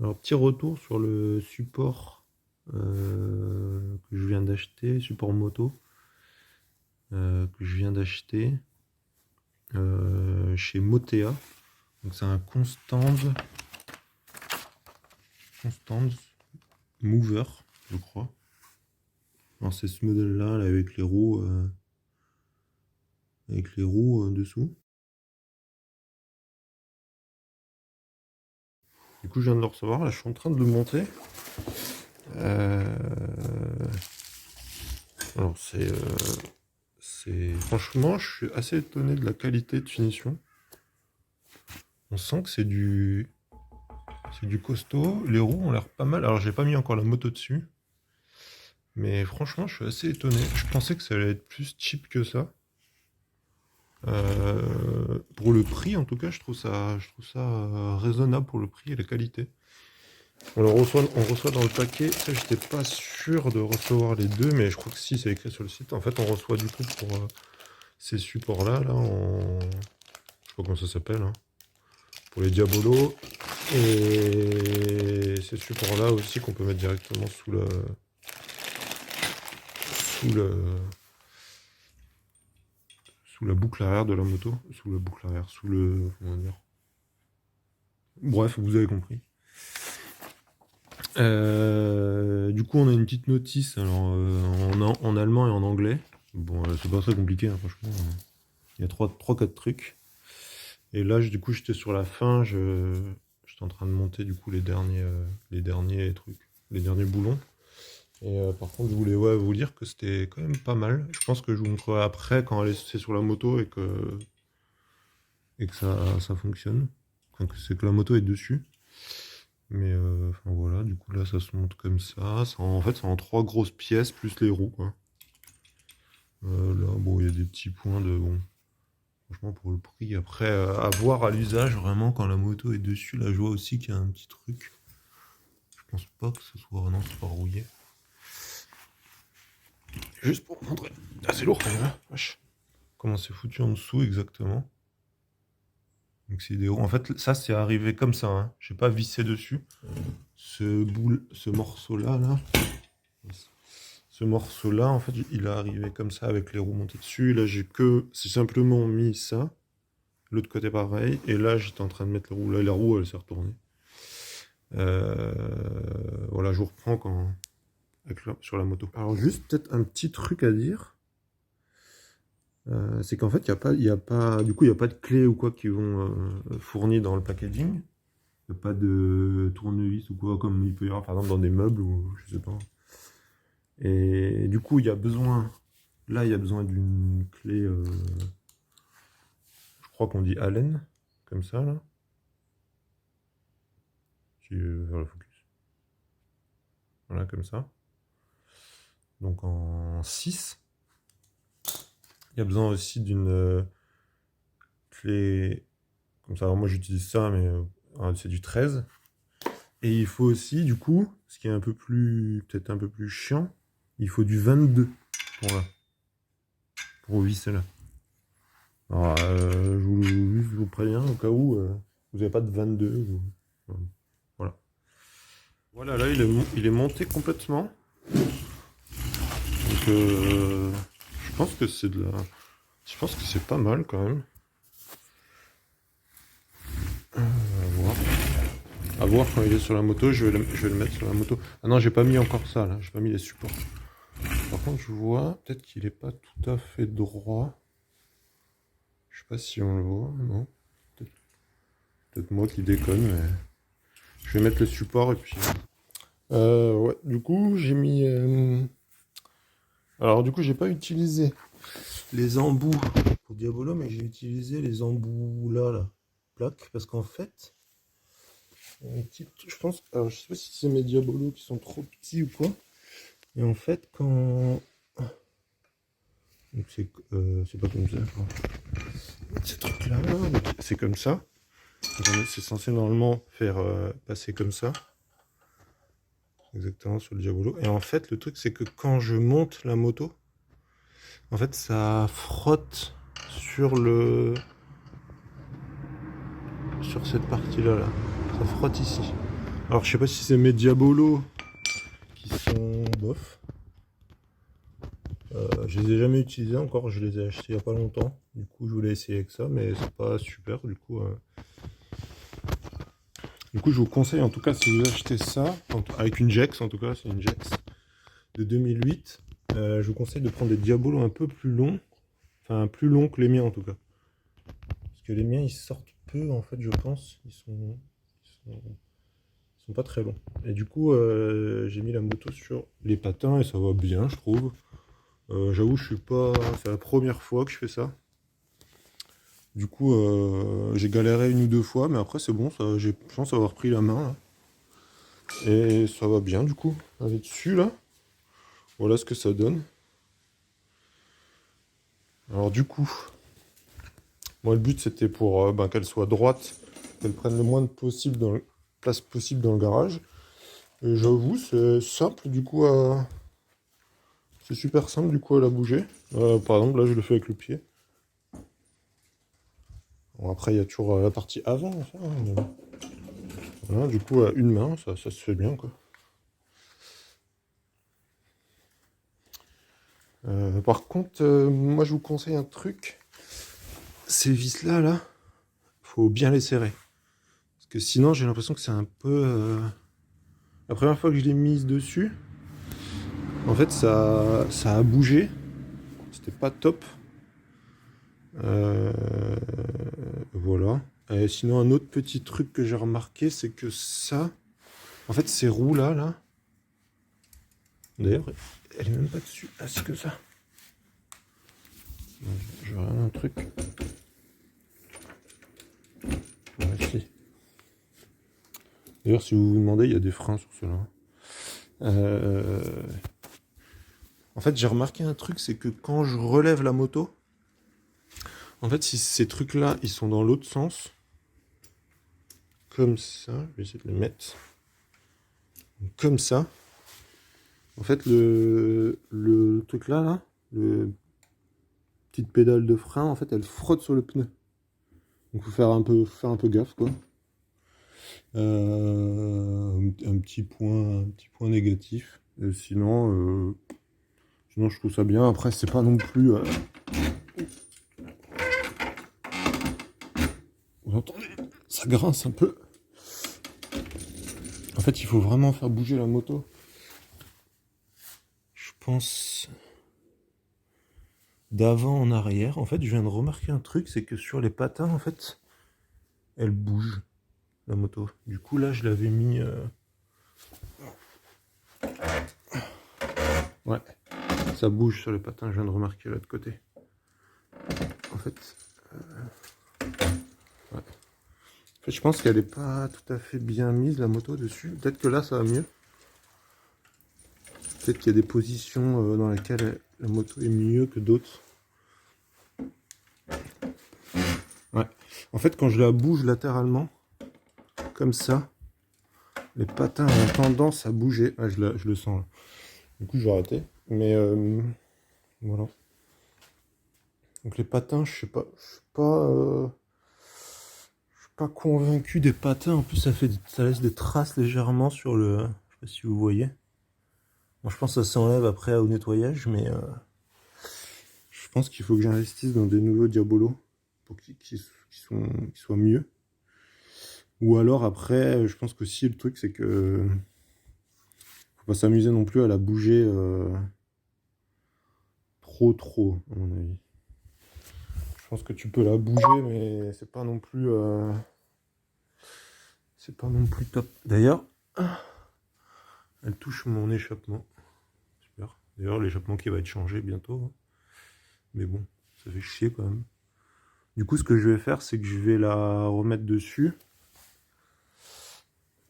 Alors, petit retour sur le support que je viens d'acheter, support moto que je viens d'acheter chez Motea. Donc, c'est un Constand Mover, je crois. Alors, c'est ce modèle-là là, avec les roues dessous. Du coup, je viens de le recevoir. Là, je suis en train de le monter. Euh, Alors, franchement, je suis assez étonné de la qualité de finition. On sent que c'est du costaud. Les roues ont l'air pas mal. Alors, j'ai pas mis encore la moto dessus. Mais franchement, je suis assez étonné. Je pensais que ça allait être plus cheap que ça. Pour le prix, en tout cas, je trouve ça raisonnable pour le prix et la qualité. On reçoit dans le paquet. Ça, j'étais pas sûr de recevoir les deux, mais je crois que si, c'est écrit sur le site. En fait, on reçoit du coup pour ces supports-là, je sais pas comment ça s'appelle, hein, pour les diabolos. Et ces supports-là aussi qu'on peut mettre directement sous le, sous la boucle arrière de la moto. Sous la boucle arrière, comment dire. Bref, vous avez compris. Du coup, on a une petite notice alors, en allemand et en anglais. Bon, c'est pas très compliqué, hein, franchement. Il y a 3-4 trucs. Et là, du coup, j'étais sur la fin. J'étais en train de monter du coup les derniers trucs, les derniers boulons. Et par contre, je voulais vous dire que c'était quand même pas mal. Je pense que je vous montrerai après quand c'est sur la moto et que ça fonctionne. Enfin, c'est que la moto est dessus. Mais enfin, voilà, du coup là ça se monte comme ça. En fait, c'est en 3 grosses pièces plus les roues, quoi. Là, bon, il y a des petits points de. Bon, franchement, pour le prix, après, à voir à l'usage, vraiment, quand la moto est dessus, là je vois aussi qu'il y a un petit truc. Je pense pas que ce soit. Non, c'est pas rouillé. Juste pour montrer. Ah, c'est lourd quand même, hein, vache. Comment c'est foutu en dessous exactement. Donc c'est des roues. En fait, ça c'est arrivé comme ça, hein. J'ai pas vissé dessus. Ce morceau-là, là. Ce morceau-là, en fait, il est arrivé comme ça avec les roues montées dessus. Là, c'est simplement mis ça. L'autre côté, pareil. Et là, j'étais en train de mettre les roues. Là, la roue, elle s'est retournée. Voilà, je vous reprends sur la moto. Alors, juste peut-être un petit truc à dire. C'est qu'en fait, du coup, il n'y a pas de clés ou quoi qui vont fournir dans le packaging. Il n'y a pas de tournevis ou quoi, comme il peut y avoir par exemple dans des meubles ou je sais pas. Et du coup, il y a besoin d'une clé, je crois qu'on dit Allen, comme ça, là. Si je veux faire le focus. Voilà, comme ça. Donc en 6. Il y a besoin aussi d'une clé, comme ça. Alors moi, j'utilise ça, mais c'est du 13. Et il faut aussi, du coup, ce qui est peut-être un peu plus chiant, il faut du 22 pour visser là. Alors, je vous préviens au cas où vous n'avez pas de 22. Voilà. Voilà, là, il est monté complètement. Donc, je pense que je pense que c'est pas mal quand même. À voir. À voir quand il est sur la moto. Je vais le mettre sur la moto. Ah non, j'ai pas mis encore ça là. J'ai pas mis les supports. Par contre, je vois peut-être qu'il est pas tout à fait droit. Je sais pas si on le voit. Non. Peut-être moi qui déconne, mais je vais mettre le support et puis. Ouais. Du coup, j'ai mis. Alors, du coup, j'ai pas utilisé les embouts pour Diabolo, mais j'ai utilisé les embouts là, plaques, parce qu'en fait, je pense, alors je sais pas si c'est mes Diabolos qui sont trop petits ou quoi, et en fait, donc c'est pas comme ça, quoi. Ces trucs-là, c'est comme ça. C'est censé normalement faire passer comme ça, exactement sur le Diabolo. Et en fait, le truc, c'est que quand je monte la moto, en fait, ça frotte sur cette partie-là, là. Ça frotte ici. Alors je sais pas si c'est mes Diabolo qui sont bof. Je les ai jamais utilisés encore, je les ai achetés il y a pas longtemps. Du coup je voulais essayer avec ça, mais c'est pas super. Du coup je vous conseille en tout cas si vous achetez ça, avec une Jex en tout cas, c'est une Jex de 2008. Je vous conseille de prendre des Diabolo un peu plus longs. Enfin plus longs que les miens en tout cas. Parce que les miens ils sortent peu en fait je pense. Ils sont pas très longs. Et du coup j'ai mis la moto sur les patins et ça va bien je trouve. J'avoue je suis pas. C'est la première fois que je fais ça. Du coup j'ai galéré une ou deux fois mais après c'est bon, je pense avoir pris la main là. Et ça va bien du coup. Avec dessus là. Voilà ce que ça donne. Alors du coup, moi le but c'était pour qu'elle soit droite, qu'elle prenne le moins de place possible dans le garage. Et j'avoue c'est simple du coup c'est super simple du coup à la bouger. Par exemple là je le fais avec le pied. Bon, après il y a toujours la partie avant à faire, hein, mais bon. Voilà, du coup à une main ça se fait bien quoi. Par contre moi je vous conseille un truc. Ces vis là, faut bien les serrer. Parce que sinon j'ai l'impression que c'est un peu... La première fois que je l'ai mise dessus, en fait ça a bougé. C'était pas top. Voilà. Et sinon un autre petit truc que j'ai remarqué, c'est que ça... En fait ces roues là... D'ailleurs, elle est même pas dessus. Ah c'est que ça. Je regarde un truc. Ouais, si. D'ailleurs si vous vous demandez, il y a des freins sur cela. En fait, j'ai remarqué un truc, c'est que quand je relève la moto, en fait, si ces trucs-là, ils sont dans l'autre sens, comme ça, je vais essayer de les mettre, comme ça, en fait, le truc là, le petite pédale de frein, en fait, elle frotte sur le pneu. Donc, faut faire un peu gaffe, quoi. Un petit point négatif. Et sinon, je trouve ça bien. Après, c'est pas non plus... Vous entendez? Ça grince un peu. En fait, il faut vraiment faire bouger la moto. Je pense d'avant en arrière. En fait, je viens de remarquer un truc, c'est que sur les patins, en fait, elle bouge, la moto. Du coup, là, je l'avais mis... Ouais, ça bouge sur les patins, je viens de remarquer là de côté. En fait... Ouais. En fait, je pense qu'elle n'est pas tout à fait bien mise, la moto, dessus. Peut-être que là, ça va mieux. Peut-être qu'il y a des positions dans lesquelles la moto est mieux que d'autres. Ouais. En fait, quand je la bouge latéralement, comme ça, les patins ont tendance à bouger. Ah, je le sens là. Du coup, je vais arrêter. Mais voilà. Donc les patins, je sais pas. Je suis pas convaincu des patins. En plus, ça laisse des traces légèrement sur le... Je sais pas si vous voyez. Bon, je pense que ça s'enlève après au nettoyage, mais je pense qu'il faut que j'investisse dans des nouveaux Diabolo pour qu'ils soient mieux. Ou alors après, je pense qu'aussi le truc c'est que faut pas s'amuser non plus à la bouger trop à mon avis. Je pense que tu peux la bouger mais c'est pas non plus top. D'ailleurs, elle touche mon échappement. Super. D'ailleurs l'échappement qui va être changé bientôt. Hein. Mais bon, ça fait chier quand même. Du coup ce que je vais faire c'est que je vais la remettre dessus.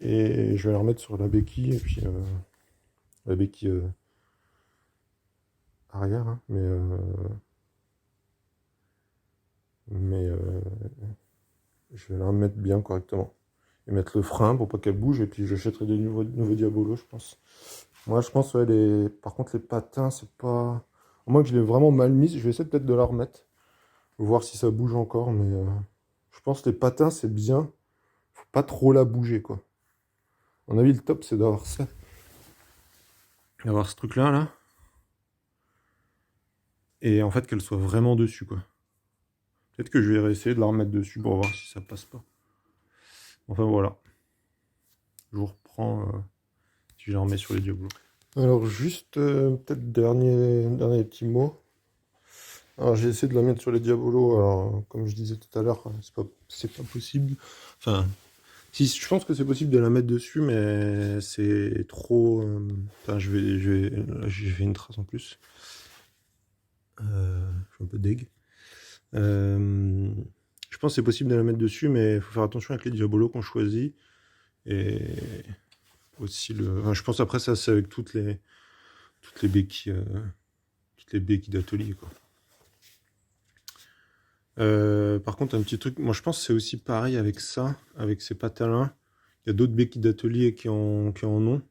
Et je vais la remettre sur la béquille et puis la béquille arrière, hein, mais je vais la remettre bien correctement et mettre le frein pour pas qu'elle bouge et puis j'achèterai des nouveaux Diabolo je pense. Moi je pense ouais, par contre les patins c'est pas... À moins que je l'ai vraiment mal mise, je vais essayer peut-être de la remettre, voir si ça bouge encore, mais je pense que les patins c'est bien, faut pas trop la bouger quoi. À mon avis, le top, c'est d'avoir ça. D'avoir ce truc-là, là. Et en fait, qu'elle soit vraiment dessus, quoi. Peut-être que je vais essayer de la remettre dessus pour voir si ça passe pas. Enfin, voilà. Je vous reprends si je la remets sur les diabolos. Alors, juste, peut-être dernier petit mot. Alors, j'ai essayé de la mettre sur les diabolos. Alors, comme je disais tout à l'heure, c'est pas possible. Enfin, si, je pense que c'est possible de la mettre dessus, mais c'est trop. Enfin, j'ai fait une trace en plus. Je suis un peu deg. Je pense que c'est possible de la mettre dessus, mais il faut faire attention avec les diabolos qu'on choisit. Et aussi enfin, je pense après ça, c'est avec toutes les béquilles d'atelier, quoi. Par contre, un petit truc, moi je pense que c'est aussi pareil avec ça, avec ces patins-là. Il y a d'autres béquilles d'atelier qui en ont.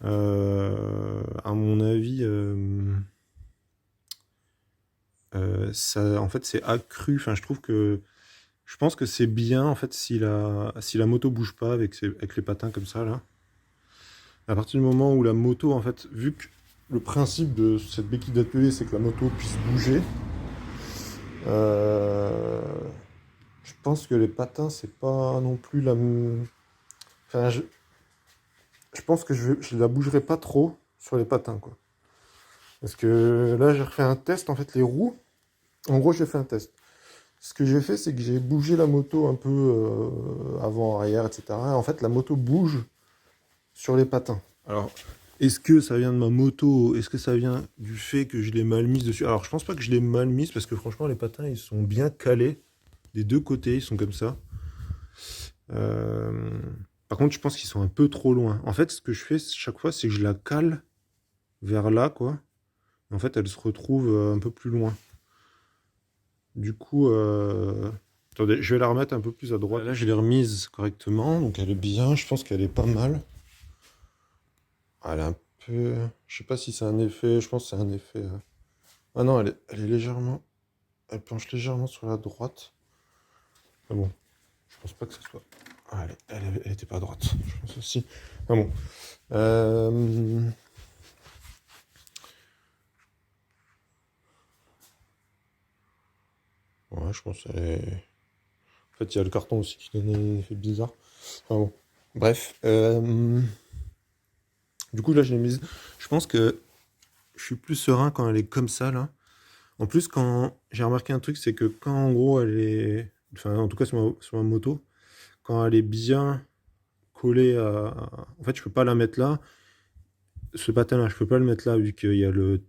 À mon avis, ça, en fait, c'est accru. Enfin, je pense que c'est bien en fait si la moto bouge pas avec les patins comme ça là. À partir du moment où la moto, en fait, vu que le principe de cette béquille d'atelier, c'est que la moto puisse bouger, euh, je pense que les patins, c'est pas non plus la même. Enfin, je pense que je la bougerai pas trop sur les patins, quoi. Parce que là, j'ai refait un test, en fait, les roues. En gros, j'ai fait un test. Ce que j'ai fait, c'est que j'ai bougé la moto un peu avant, arrière, etc. En fait, la moto bouge sur les patins. Alors, est-ce que ça vient de ma moto? Est-ce que ça vient du fait que je l'ai mal mise dessus? Alors, je pense pas que je l'ai mal mise parce que franchement, les patins, ils sont bien calés. Des deux côtés, ils sont comme ça. Euh, Par contre, je pense qu'ils sont un peu trop loin. En fait, ce que je fais chaque fois, c'est que je la cale vers là, quoi. En fait, elle se retrouve un peu plus loin. Du coup, attendez, je vais la remettre un peu plus à droite. Là, je l'ai remise correctement, donc elle est bien. Je pense qu'elle est pas mal. Elle est un peu. Je sais pas si c'est un effet. Je pense que c'est un effet. Ah non, elle est légèrement. Elle penche légèrement sur la droite. Ah bon, je pense pas que ça soit. Ah, elle était pas à droite. Je pense aussi. Ah bon. Ouais, je pense qu'elle est. En fait, il y a le carton aussi qui donne un effet bizarre. Ah bon. Bref. Du coup, là, je l'ai mise. Je pense que je suis plus serein quand elle est comme ça, là. En plus, quand j'ai remarqué un truc, c'est que quand en gros elle est. Enfin, en tout cas sur ma moto, quand elle est bien collée à. En fait, je peux pas la mettre là. Ce patin-là, je peux pas le mettre là, vu qu'il y a le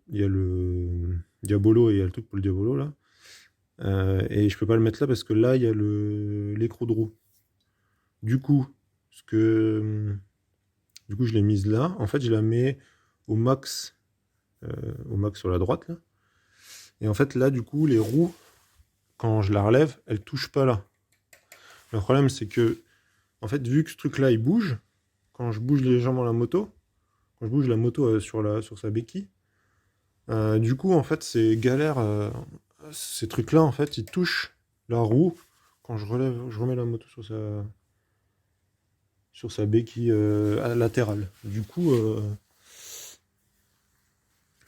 diabolo et il y a le truc pour le diabolo, là. Et je peux pas le mettre là parce que là, il y a l'écrou de roue. Du coup, ce que. Du coup, je l'ai mise là. En fait, je la mets au max, sur la droite, là. Et en fait, là, du coup, les roues, quand je la relève, elles touchent pas là. Le problème, c'est que, en fait, vu que ce truc-là, il bouge, quand je bouge légèrement la moto, quand je bouge la moto sur sa béquille, du coup, en fait, c'est galère. Ces trucs-là, en fait, ils touchent la roue quand je remets la moto sur sa béquille latérale. Du coup,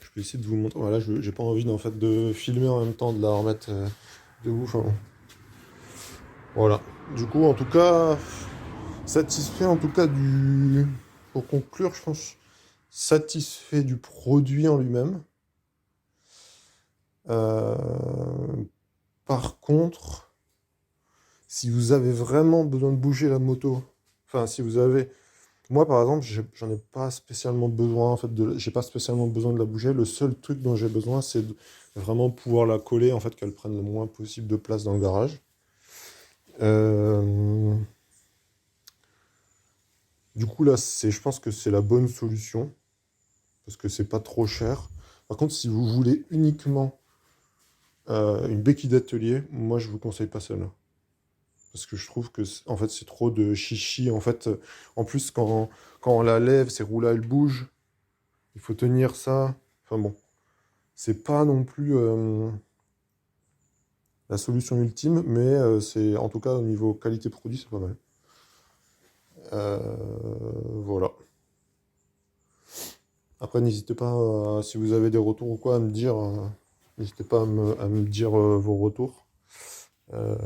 je vais essayer de vous montrer. Voilà, j'ai pas envie, en fait, de filmer en même temps, de la remettre debout. Enfin, bon. Voilà. Du coup, en tout cas, satisfait en tout cas pour conclure, je pense, satisfait du produit en lui-même. Euh, Par contre, si vous avez vraiment besoin de bouger la moto, enfin si vous avez, moi par exemple, j'en ai pas spécialement besoin en fait j'ai pas spécialement besoin de la bouger. Le seul truc dont j'ai besoin, c'est de vraiment pouvoir la coller en fait, qu'elle prenne le moins possible de place dans le garage. Euh, Du coup là, je pense que c'est la bonne solution parce que c'est pas trop cher. Par contre, si vous voulez uniquement une béquille d'atelier, moi je vous conseille pas celle-là. Parce que je trouve que en fait c'est trop de chichi. En fait, en plus quand on la lève, ces roues-là elles bougent. Il faut tenir ça. Enfin bon, c'est pas non plus la solution ultime, mais c'est en tout cas au niveau qualité produit, c'est pas mal. Euh, après, n'hésitez pas, si vous avez des retours ou quoi, à me dire. N'hésitez pas à me dire vos retours. Euh,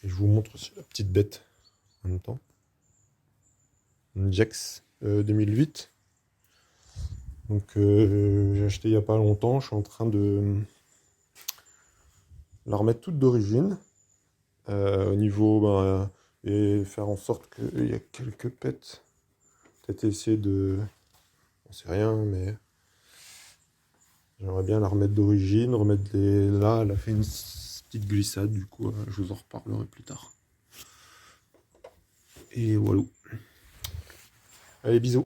et je vous montre aussi la petite bête en même temps. Une Jax 2008. Donc j'ai acheté il n'y a pas longtemps. Je suis en train de la remettre toute d'origine. Au niveau, et faire en sorte qu'il y a quelques pets. Peut-être essayer de... On sait rien, mais j'aimerais bien la remettre d'origine, remettre les... Là, elle a fait une petite glissade, du coup, je vous en reparlerai plus tard. Et voilà. Allez, bisous.